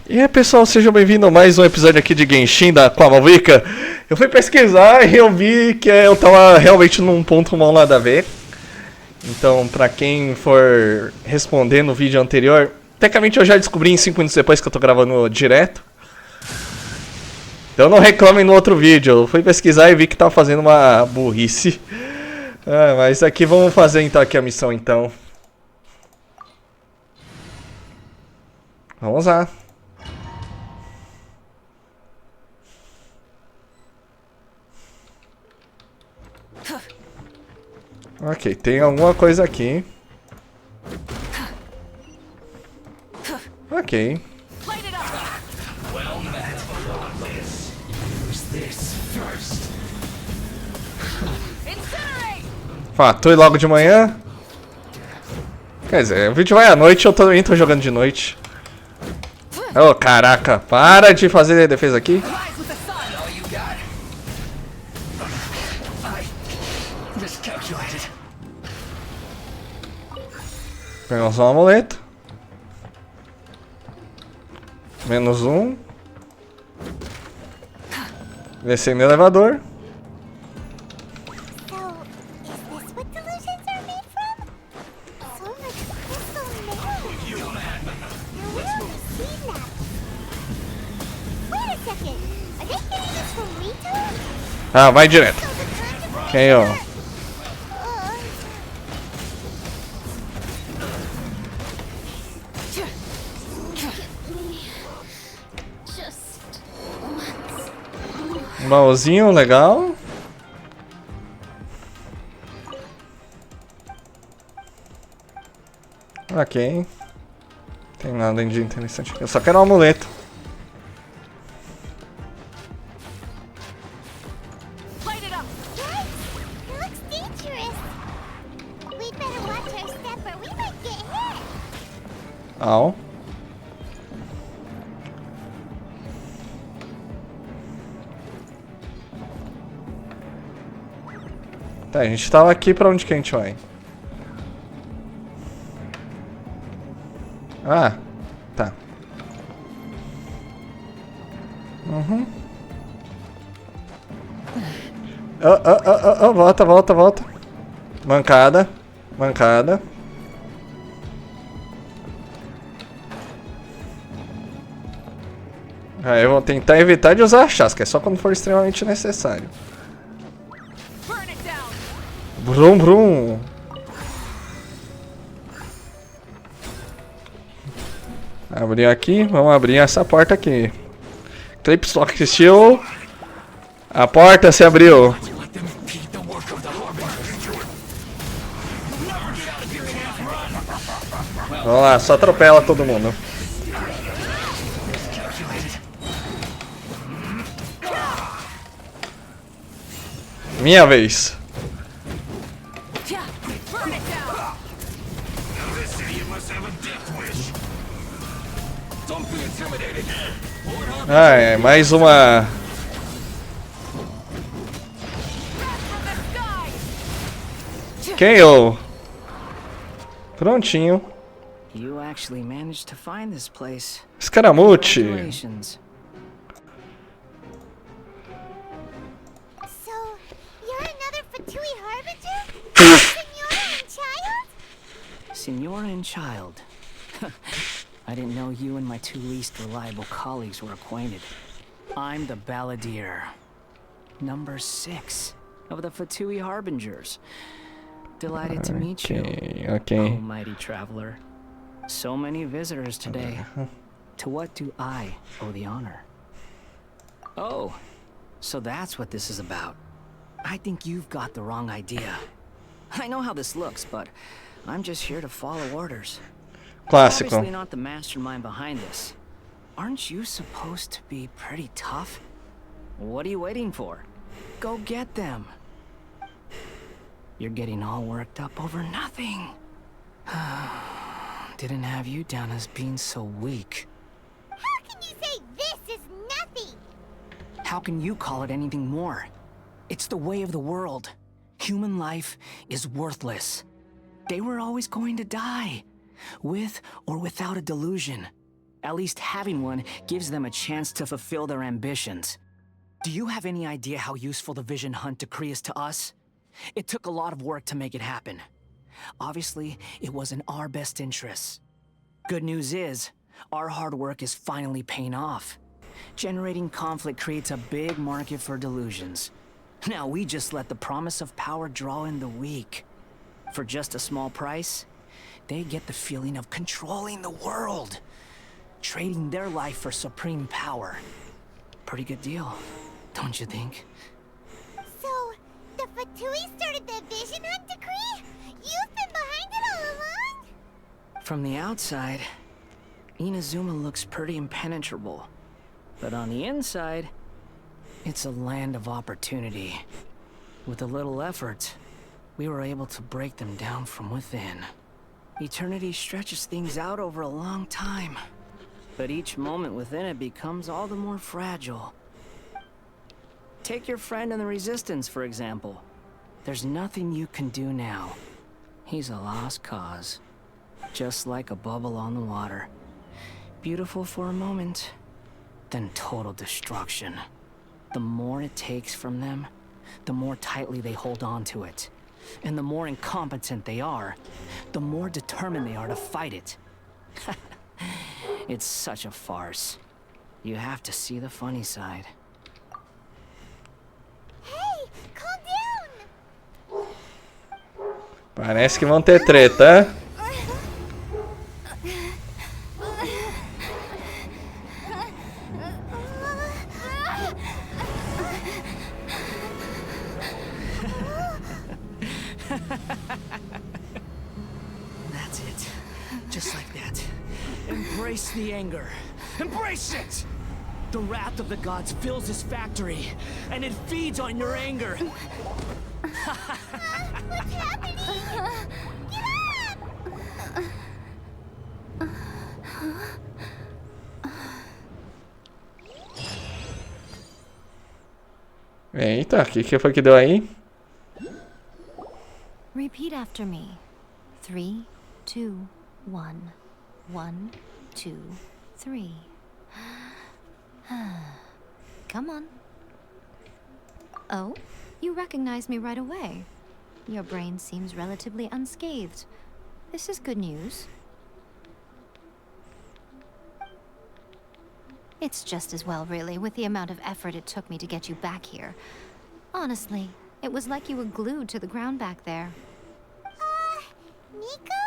E aí pessoal, sejam bem-vindos a mais um episódio aqui de Genshin com a Mavuika. Eu fui pesquisar e eu vi que eu tava realmente num ponto mal nada a ver. Então, pra quem for responder no vídeo anterior, tecnicamente eu já descobri em 5 minutos depois que eu tô gravando direto. Então não reclamem no outro vídeo, eu fui pesquisar e vi que tava fazendo uma burrice. Mas aqui vamos fazer então aqui a missão então. Vamos lá. Ok, tem alguma coisa aqui. Ok. Fatui logo de manhã. Quer dizer, o vídeo vai à noite, eu também tô jogando de noite. Oh, caraca, para de fazer defesa aqui. Pegamos um amuleto. Menos um. Descer no elevador. Ah, vai direto. Quem eu? Um baúzinho legal. Ok. Tem nada de interessante aqui. Eu só quero um amuleto. Au. Tá, a gente tava aqui, pra onde que a gente vai? Ah, tá. Volta. Mancada. Ah, eu vou tentar evitar de usar a chasca, é só quando for extremamente necessário. Brum. Abrir aqui, vamos abrir essa porta aqui. Clips Lock Steel. A porta se abriu. Vamos lá, só atropela todo mundo. Minha vez. Ah, é mais uma. Quem eu? Prontinho. Escaramute. Senora and child. I didn't know you and my two least reliable colleagues were acquainted. I'm the Balladeer, number 6 of the Fatui Harbingers. Delighted to meet you, Okay. mighty traveler. So many visitors today. To what do I owe the honor? Oh, so that's what this is about. I think you've got the wrong idea. I know how this looks, but I'm just here to follow orders. Clássico. Obviously not the mastermind behind this. Aren't you supposed to be pretty tough? What are you waiting for? Go get them. You're getting all worked up over nothing. Didn't have you down as being so weak. How can you say this is nothing? How can you call it anything more? It's the way of the world. Human life is worthless. They were always going to die. With or without a delusion. At least having one gives them a chance to fulfill their ambitions. Do you have any idea how useful the Vision Hunt decree is to us? It took a lot of work to make it happen. Obviously, it was in our best interests. Good news is, our hard work is finally paying off. Generating conflict creates a big market for delusions. Now we just let the promise of power draw in the weak. For just a small price, they get the feeling of controlling the world. Trading their life for supreme power. Pretty good deal, don't you think? So, the Fatui started the Vision Hunt decree? You've been behind it all along? From the outside, Inazuma looks pretty impenetrable. But on the inside, it's a land of opportunity. With a little effort, we were able to break them down from within. Eternity stretches things out over a long time. But each moment within it becomes all the more fragile. Take your friend in the Resistance, for example. There's nothing you can do now. He's a lost cause. Just like a bubble on the water. Beautiful for a moment, then total destruction. The more it takes from them, the more tightly they hold on to it. And the more incompetent they are, the more determined they are to fight it. It's such a farce. You have to see the funny side. Hey, calm down! Parece que vão ter treta. That's it. Just like that. Embrace the anger. Embrace it! The wrath of the gods fills this factory, and it feeds on your anger. What's happening? Get up! Eita, o que foi que deu aí? Repeat after me. 3, 2, 1. 1, 2, 3. Come on. Oh, you recognize me right away. Your brain seems relatively unscathed. This is good news. It's just as well, really, with the amount of effort it took me to get you back here. Honestly, it was like you were glued to the ground back there. Nico?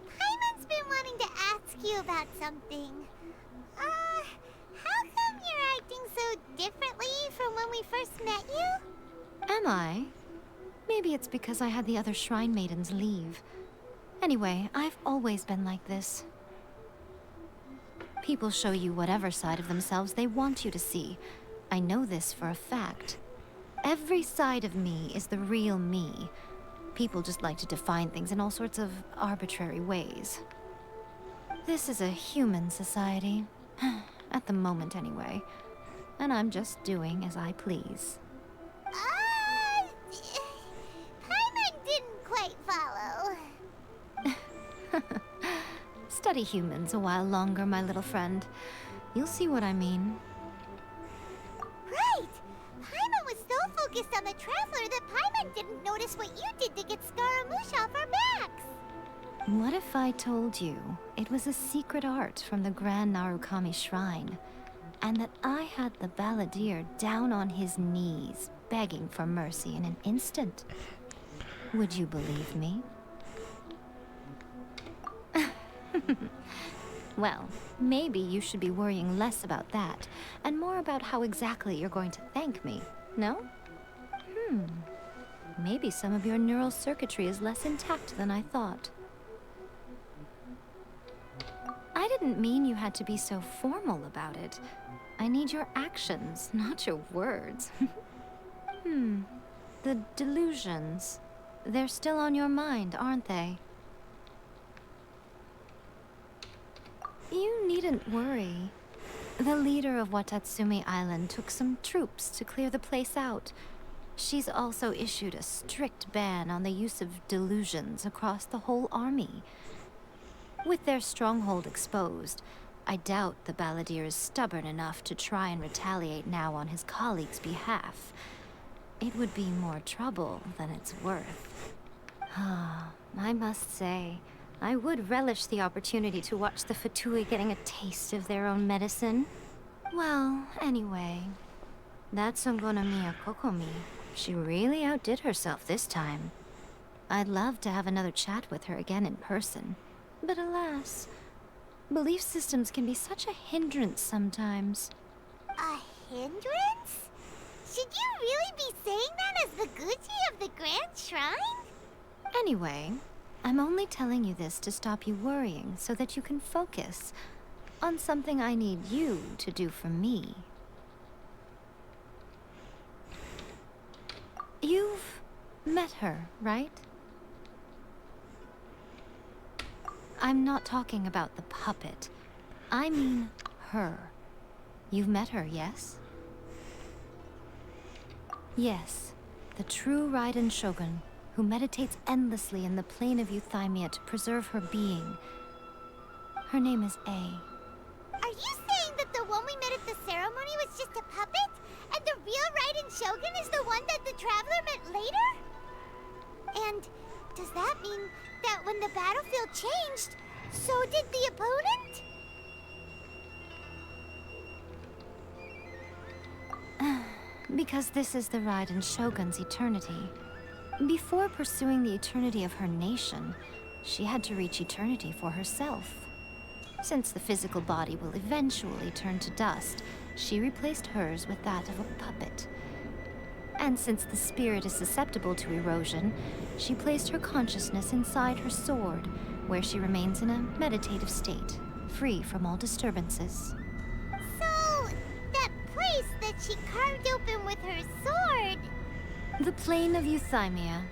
Paimon's been wanting to ask you about something. How come you're acting so differently from when we first met you? Am I? Maybe it's because I had the other Shrine Maidens leave. Anyway, I've always been like this. People show you whatever side of themselves they want you to see. I know this for a fact. Every side of me is the real me. People just like to define things in all sorts of arbitrary ways. This is a human society. At the moment, anyway. And I'm just doing as I please. Paimon didn't quite follow. Study humans a while longer, my little friend. You'll see what I mean. Right! Paimon was so focused on the Traveler that Paimon didn't notice what you did to get Scaramouche off our backs. What if I told you it was a secret art from the Grand Narukami Shrine, and that I had the balladeer down on his knees, begging for mercy in an instant? Would you believe me? Well, maybe you should be worrying less about that, and more about how exactly you're going to thank me, no? Maybe some of your neural circuitry is less intact than I thought. I didn't mean you had to be so formal about it. I need your actions, not your words. The delusions. They're still on your mind, aren't they? You needn't worry. The leader of Watatsumi Island took some troops to clear the place out. She's also issued a strict ban on the use of delusions across the whole army. With their stronghold exposed, I doubt the balladeer is stubborn enough to try and retaliate now on his colleague's behalf. It would be more trouble than it's worth. I must say, I would relish the opportunity to watch the Fatui getting a taste of their own medicine. Well, anyway, that's Songonomiya Kokomi. She really outdid herself this time. I'd love to have another chat with her again in person. But alas, belief systems can be such a hindrance sometimes. A hindrance? Should you really be saying that as the Gucci of the Grand Shrine? Anyway, I'm only telling you this to stop you worrying so that you can focus on something I need you to do for me. You've met her, right? I'm not talking about the puppet. I mean her. You've met her, yes? Yes, the true Raiden Shogun, who meditates endlessly in the plane of Euthymia to preserve her being. Her name is A. Are you saying that the one we met at the ceremony was just a puppet? And the real Raiden Shogun is the one that the Traveler met later? And does that mean that when the battlefield changed, so did the opponent? Because this is the Raiden Shogun's eternity. Before pursuing the eternity of her nation, she had to reach eternity for herself. Since the physical body will eventually turn to dust, she replaced hers with that of a puppet. And since the spirit is susceptible to erosion, she placed her consciousness inside her sword, where she remains in a meditative state, free from all disturbances. So, that place that she carved open with her sword... The plane of Euthymia.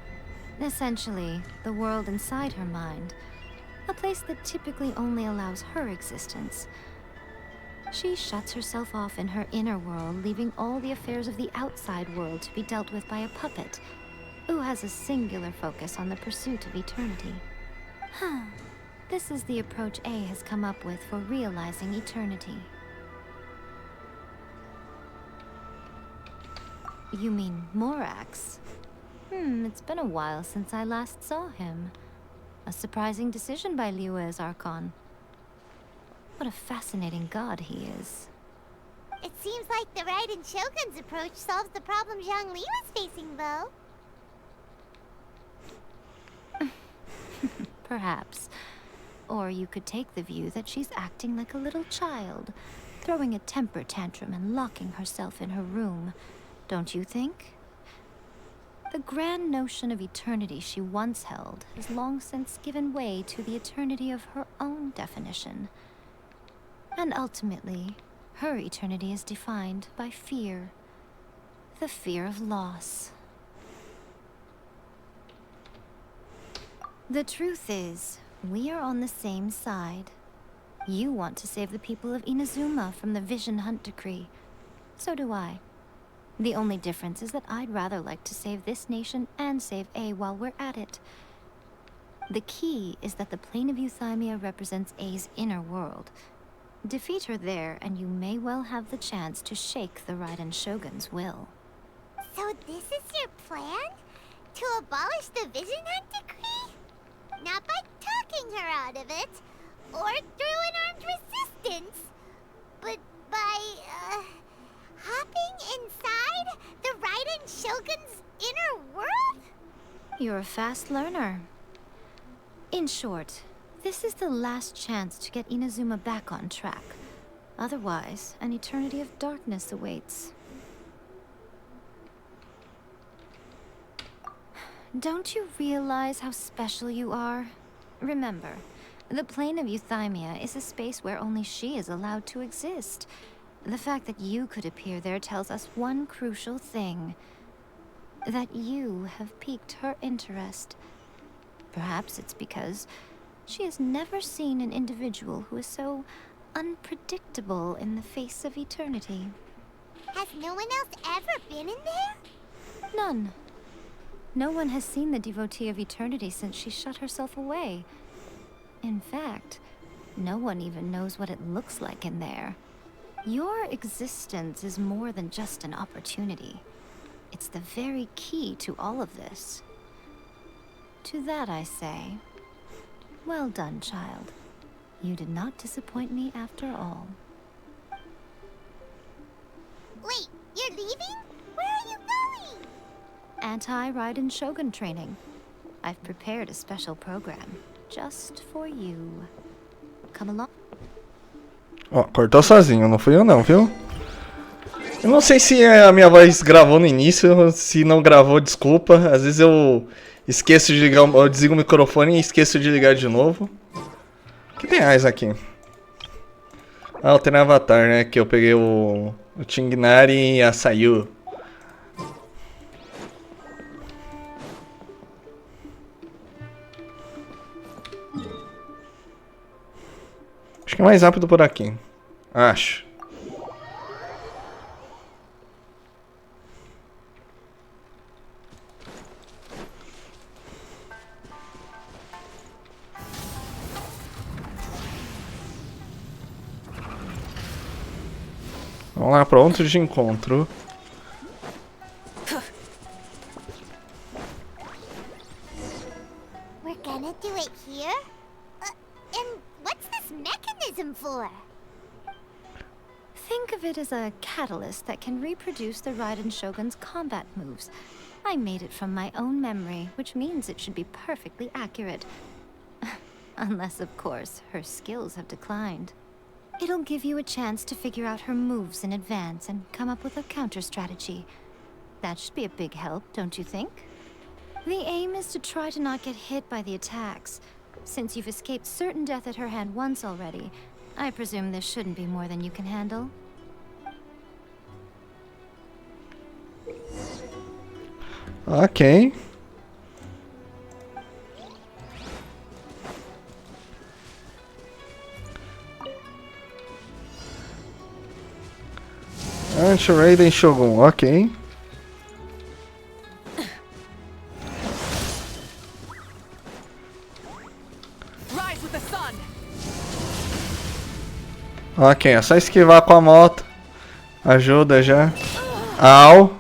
Essentially, the world inside her mind. A place that typically only allows her existence. She shuts herself off in her inner world, leaving all the affairs of the outside world to be dealt with by a puppet, who has a singular focus on the pursuit of eternity. This is the approach A has come up with for realizing eternity. You mean Morax? It's been a while since I last saw him. A surprising decision by Liyue's Archon. What a fascinating god he is. It seems like the Raiden Shogun's approach solves the problem Zhongli was facing, though. Perhaps. Or you could take the view that she's acting like a little child, throwing a temper tantrum and locking herself in her room. Don't you think? The grand notion of eternity she once held has long since given way to the eternity of her own definition. And ultimately, her eternity is defined by fear. The fear of loss. The truth is, we are on the same side. You want to save the people of Inazuma from the Vision Hunt decree. So do I. The only difference is that I'd rather like to save this nation and save A while we're at it. The key is that the plane of Euthymia represents A's inner world. Defeat her there, and you may well have the chance to shake the Raiden Shogun's will. So this is your plan? To abolish the Vision Hunt decree? Not by talking her out of it, or through an armed resistance, but by, hopping inside the Raiden Shogun's inner world? You're a fast learner. In short, this is the last chance to get Inazuma back on track. Otherwise, an eternity of darkness awaits. Don't you realize how special you are? Remember, the plane of Euthymia is a space where only she is allowed to exist. The fact that you could appear there tells us one crucial thing. That you have piqued her interest. Perhaps it's because she has never seen an individual who is so unpredictable in the face of eternity. Has no one else ever been in there? None. No one has seen the devotee of eternity since she shut herself away. In fact, No one even knows what it looks like in there. Your existence is more than just an opportunity. It's the very key to all of this. To that I say, well done, child. You did not disappoint me after all. Wait, you're leaving? Where are you going? Anti-Raiden Shogun training. I've prepared a special program just for you. Come along. Ó, cortou sozinho, não fui eu não, viu? Eu não sei se a minha voz gravou no início, se não gravou, desculpa. Às vezes eu esqueço de ligar, eu desligo o microfone e esqueço de ligar de novo. O que tem mais aqui? Ah, o treino avatar, né? Que eu peguei o Tingnari e a Sayu. Acho que é mais rápido por aqui. Acho. Vamos lá, pronto de encontro. We're gonna do it here? And what's this mechanism for? Think of it as a catalyst that can reproduce the Raiden Shogun's combat moves. I made it from my own memory, which means it should be perfectly accurate. Unless, of course, her skills have declined. It'll give you a chance to figure out her moves in advance and come up with a counter strategy. That should be a big help, don't you think? The aim is to try to not get hit by the attacks. Since you've escaped certain death at her hand once already, I presume this shouldn't be more than you can handle. Ok. Anti-Raiden Shogun, ok. Ok, é só esquivar com a moto. Ajuda já. Au.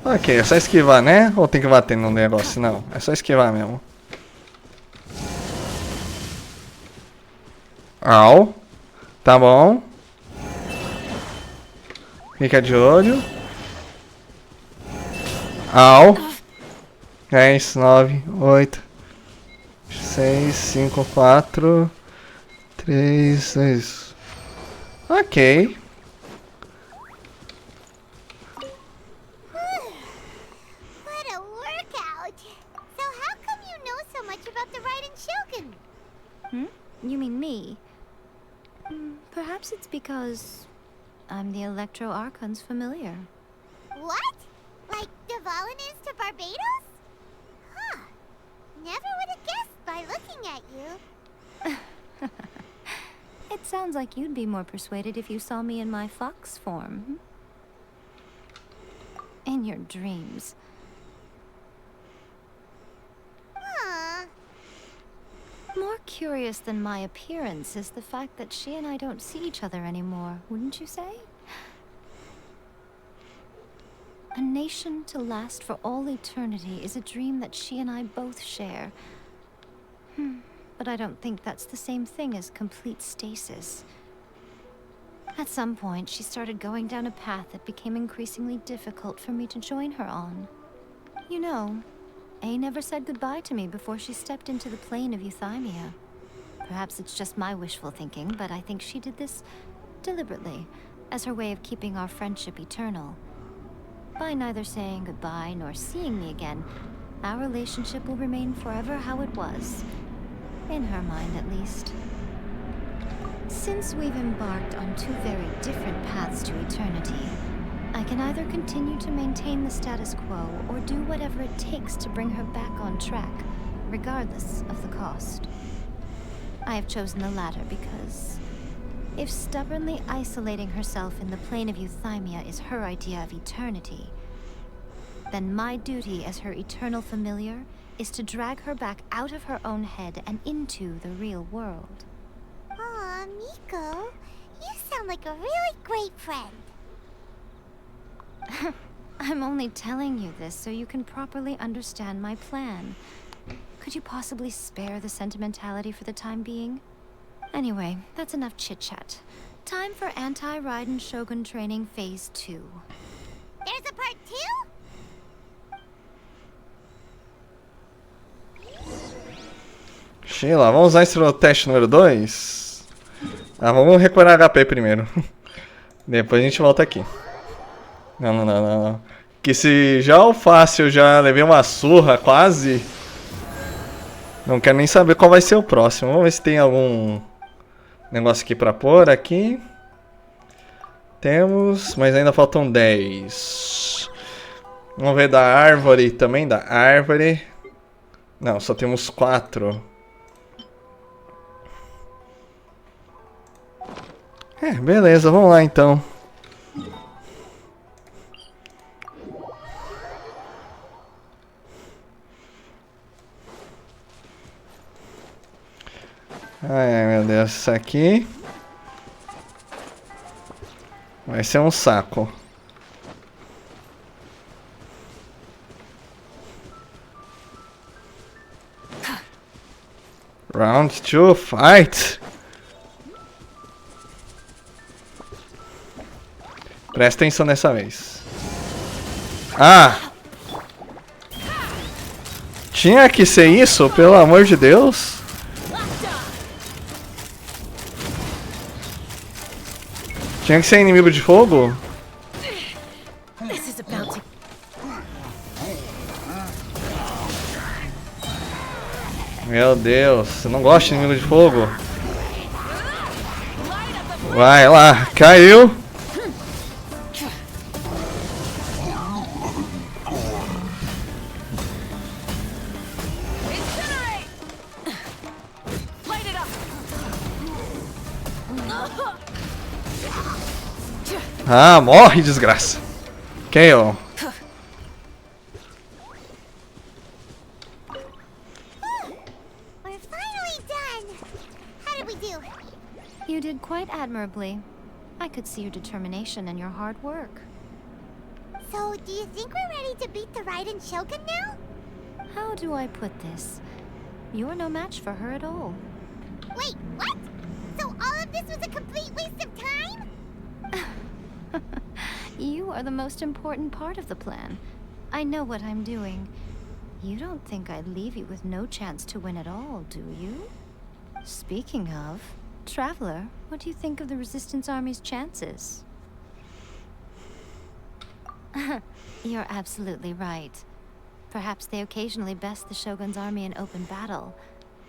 Ok, é só esquivar, né? Ou tem que bater no negócio? Não, é só esquivar mesmo. Au. Tá bom. Fica de olho. Au. 10, 9, 8, 6, 5, 4, 3, 2. Ok. What a workout! So how come you know so much about the Raiden Shogun? You mean me? Perhaps it's because I'm the Electro Archon's familiar. What? Like Dvalin is to Barbados? Huh. Never would have guessed by looking at you. It sounds like you'd be more persuaded if you saw me in my fox form. In your dreams. Huh. More curious than my appearance is the fact that she and I don't see each other anymore, wouldn't you say? A nation to last for all eternity is a dream that she and I both share. But I don't think that's the same thing as complete stasis. At some point, she started going down a path that became increasingly difficult for me to join her on. You know, A never said goodbye to me before she stepped into the plane of euthymia. Perhaps it's just my wishful thinking, but I think she did this deliberately, as her way of keeping our friendship eternal. By neither saying goodbye nor seeing me again, our relationship will remain forever how it was. In her mind, at least. Since we've embarked on two very different paths to eternity, I can either continue to maintain the status quo or do whatever it takes to bring her back on track, regardless of the cost. I have chosen the latter because if stubbornly isolating herself in the plane of euthymia is her idea of eternity, then my duty as her eternal familiar is to drag her back out of her own head and into the real world. Aw, Miko, you sound like a really great friend. I'm only telling you this so you can properly understand my plan. Could you possibly spare the sentimentality for the time being? Anyway, that's enough chit-chat. Time for Anti-Raiden Shogun Training Phase 2. There's a part 2? Sheila, vamos usar esse teste número 2? Ah, vamos recuperar HP primeiro. Depois a gente volta aqui. Não. Que se já o fácil já levei uma surra quase. Não quero nem saber qual vai ser o próximo. Vamos ver se tem algum negócio aqui pra pôr aqui. Temos, mas ainda faltam 10. Vamos ver da árvore também, da árvore. Não, só temos 4. Beleza, vamos lá então. Ai, meu Deus, isso aqui vai ser um saco. Round 2, fight! Presta atenção dessa vez. Ah! Tinha que ser isso, pelo amor de Deus! Tinha que ser inimigo de fogo? Meu Deus, eu não gosto de inimigo de fogo. Vai lá, caiu. Ah, morre, desgraça. KO. We're finally done. How did we do? You did quite admirably. I could see your determination and your hard work. So, do you think we're ready to beat the Raiden Shogun now? How do I put this? You're no match for her at all. Wait, what? So all of this was a complete waste of time? You are the most important part of the plan. I know what I'm doing. You don't think I'd leave you with no chance to win at all, do you? Speaking of, Traveler, what do you think of the Resistance Army's chances? You're absolutely right. Perhaps they occasionally best the Shogun's army in open battle,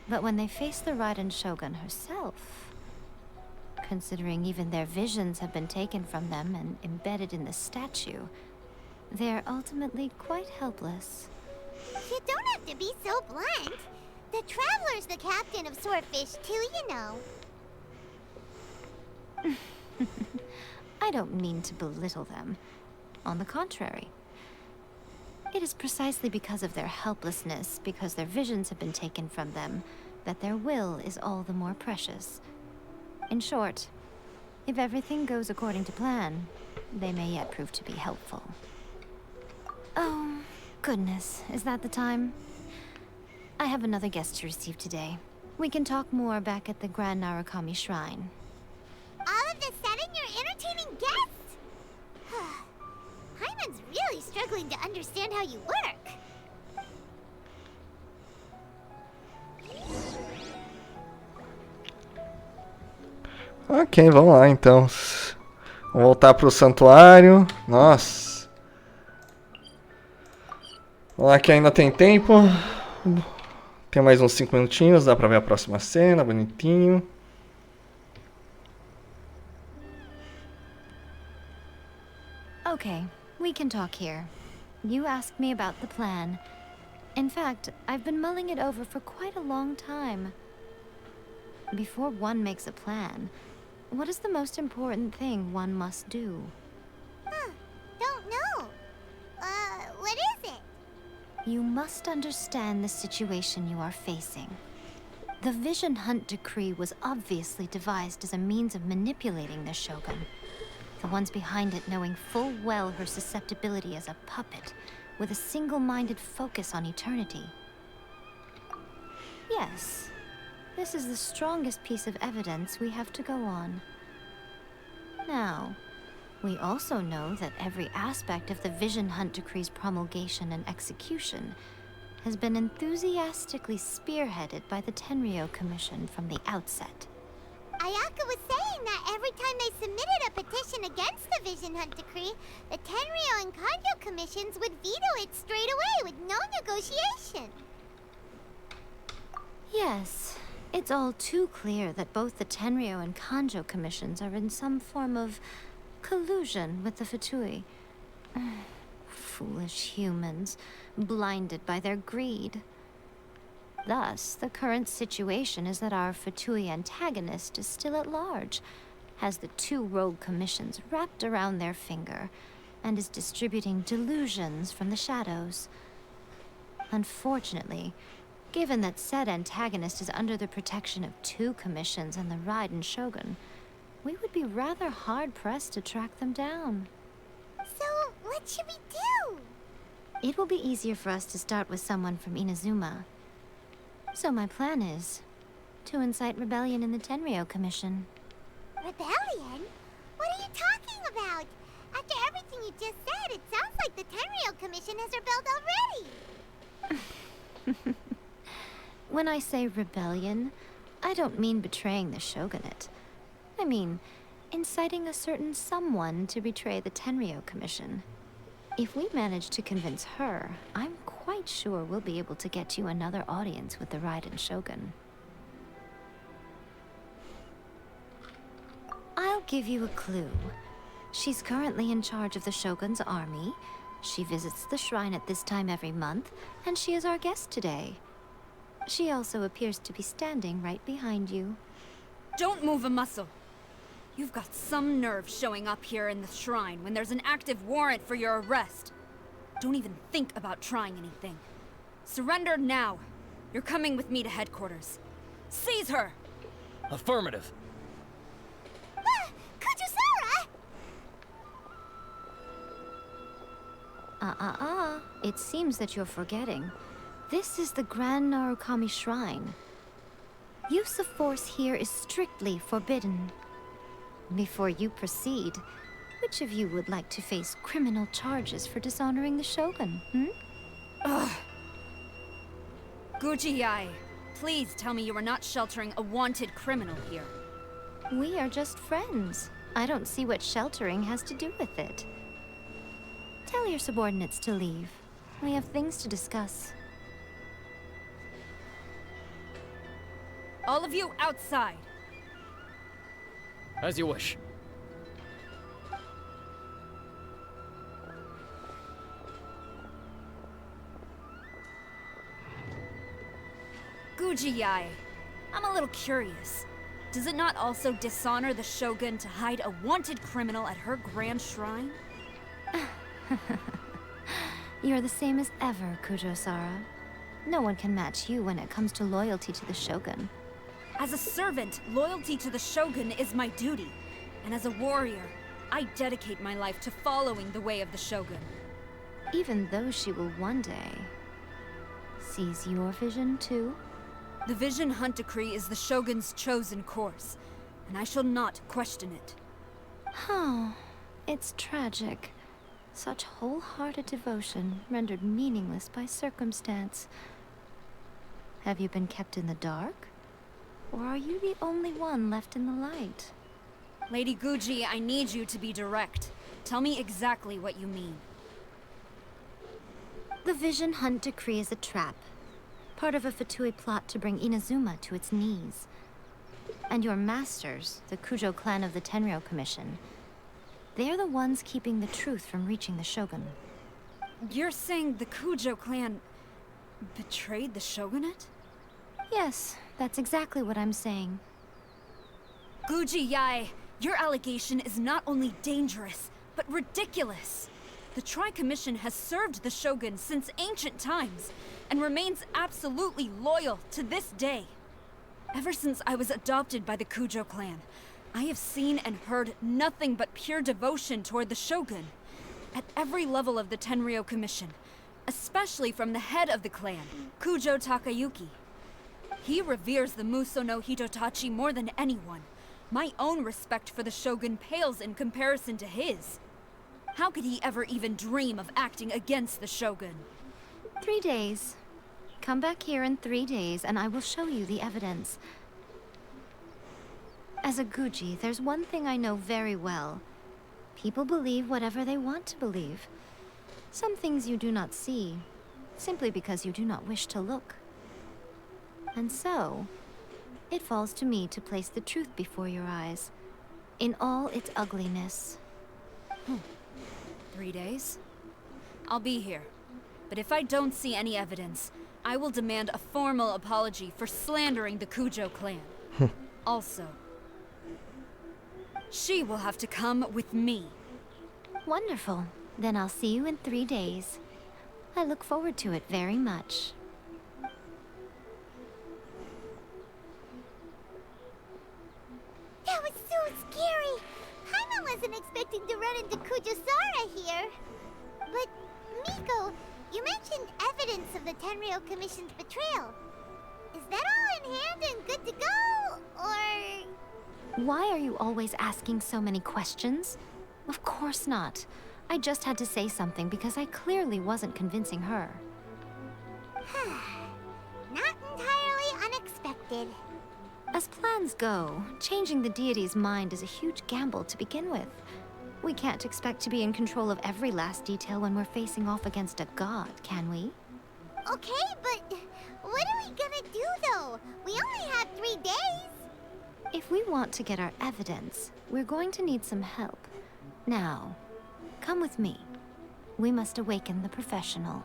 but when they face the Raiden Shogun herself... Considering even their visions have been taken from them and embedded in the statue, they're ultimately quite helpless. You don't have to be so blunt. The Traveler's the captain of Swordfish too, you know. I don't mean to belittle them. On the contrary. It is precisely because of their helplessness, because their visions have been taken from them, that their will is all the more precious. In short, if everything goes according to plan, they may yet prove to be helpful. Oh, goodness, is that the time? I have another guest to receive today. We can talk more back at the Grand Narukami Shrine. All of a sudden you're entertaining guests? Hyman's really struggling to understand how you work. Ok, vamos lá então. Vamos voltar pro santuário. Nossa. Vamos lá que ainda tem tempo. Tem mais uns 5 minutinhos, dá pra ver a próxima cena, bonitinho. Okay, we can talk here. You asked me about the plan. In fact, I've been mulling it over for quite a long time. Before one makes a plan, what is the most important thing one must do? Don't know. What You must understand the situation you are facing. The Vision Hunt Decree was obviously devised as a means of manipulating the Shogun. The ones behind it knowing full well her susceptibility as a puppet, with a single-minded focus on eternity. Yes, this is the strongest piece of evidence we have to go on. Now, we also know that every aspect of the Vision Hunt Decree's promulgation and execution has been enthusiastically spearheaded by the Tenryou Commission from the outset. Ayaka was saying that every time they submitted a petition against the Vision Hunt Decree, the Tenryou and Kanjo commissions would veto it straight away with no negotiation. Yes, it's all too clear that both the Tenryou and Kanjo commissions are in some form of collusion with the Fatui. Foolish humans, blinded by their greed. Thus, the current situation is that our Fatui antagonist is still at large, has the two rogue commissions wrapped around their finger, and is distributing delusions from the shadows. Unfortunately, given that said antagonist is under the protection of two commissions and the Raiden Shogun, we would be rather hard-pressed to track them down. So, what should we do? It will be easier for us to start with someone from Inazuma. So my plan is to incite rebellion in the Tenryou Commission. Rebellion? What are you talking about? After everything you just said, it sounds like the Tenryou Commission has rebelled already. When I say rebellion, I don't mean betraying the shogunate. I mean inciting a certain someone to betray the Tenryou Commission. If we manage to convince her, I'm quite sure we'll be able to get you another audience with the Raiden Shogun. I'll give you a clue. She's currently in charge of the Shogun's army. She visits the shrine at this time every month, and she is our guest today. She also appears to be standing right behind you. Don't move a muscle. You've got some nerve showing up here in the shrine when there's an active warrant for your arrest. Don't even think about trying anything. Surrender now. You're coming with me to headquarters. Seize her! Affirmative. Kujusara! It seems that you're forgetting. This is the Grand Narukami Shrine. Use of force here is strictly forbidden. Before you proceed, which of you would like to face criminal charges for dishonoring the Shogun, Ugh. Guji-ai, please tell me you are not sheltering a wanted criminal here. We are just friends. I don't see what sheltering has to do with it. Tell your subordinates to leave. We have things to discuss. All of you outside. As you wish. Guji-ai, I'm a little curious. Does it not also dishonor the Shogun to hide a wanted criminal at her grand shrine? You're the same as ever, Kujo-sara. No one can match you when it comes to loyalty to the Shogun. As a servant, loyalty to the Shogun is my duty. And as a warrior, I dedicate my life to following the way of the Shogun. Even though she will one day seize your vision too? The Vision Hunt Decree is the Shogun's chosen course, and I shall not question it. It's tragic. Such wholehearted devotion rendered meaningless by circumstance. Have you been kept in the dark? Or are you the only one left in the light? Lady Guji, I need you to be direct. Tell me exactly what you mean. The Vision Hunt Decree is a trap. Part of a Fatui plot to bring Inazuma to its knees. And your masters, the Kujo clan of the Tenryou Commission, they're the ones keeping the truth from reaching the Shogun. You're saying the Kujo clan betrayed the Shogunate? Yes, that's exactly what I'm saying. Guji-ai, your allegation is not only dangerous, but ridiculous. The Tri-Commission has served the Shogun since ancient times, and remains absolutely loyal to this day. Ever since I was adopted by the Kujo clan, I have seen and heard nothing but pure devotion toward the Shogun. At every level of the Tenryou Commission, especially from the head of the clan, Kujo Takayuki. He reveres the Muso no Hitotachi more than anyone. My own respect for the Shogun pales in comparison to his. How could he ever even dream of acting against the Shogun? 3 days. Come back here in 3 days and I will show you the evidence. As a Guji, there's one thing I know very well. People believe whatever they want to believe. Some things you do not see, simply because you do not wish to look. And so, it falls to me to place the truth before your eyes, in all its ugliness. 3 days? I'll be here. But if I don't see any evidence, I will demand a formal apology for slandering the Kujo clan. Also, she will have to come with me. Wonderful. Then I'll see you in 3 days. I look forward to it very much. That was so scary! Paimon wasn't expecting to run into Kujosara here. But, Miko, you mentioned evidence of the Tenryou Commission's betrayal. Is that all in hand and good to go, or...? Why are you always asking so many questions? Of course not. I just had to say something because I clearly wasn't convincing her. Not entirely unexpected. As plans go, changing the deity's mind is a huge gamble to begin with. We can't expect to be in control of every last detail when we're facing off against a god, can we? Okay, but what are we gonna do, though? We only have 3 days. If we want to get our evidence, we're going to need some help. Now, come with me. We must awaken the professional.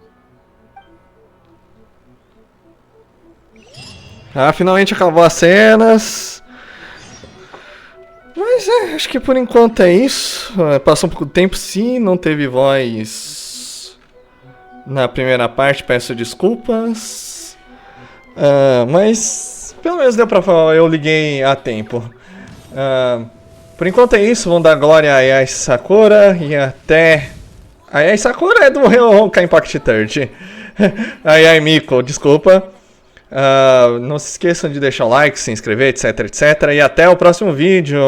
Ah, finalmente acabou as cenas. Mas acho que por enquanto é isso. Passou um pouco de tempo, sim, não teve voz na primeira parte, peço desculpas. Mas pelo menos deu pra falar, eu liguei a tempo. Por enquanto é isso, vamos dar glória a Ai Sakura e até... Ai Sakura é do Honkai Impact Third. Ai Miko, desculpa. Não se esqueçam de deixar o like, se inscrever, etc, etc. E até o próximo vídeo.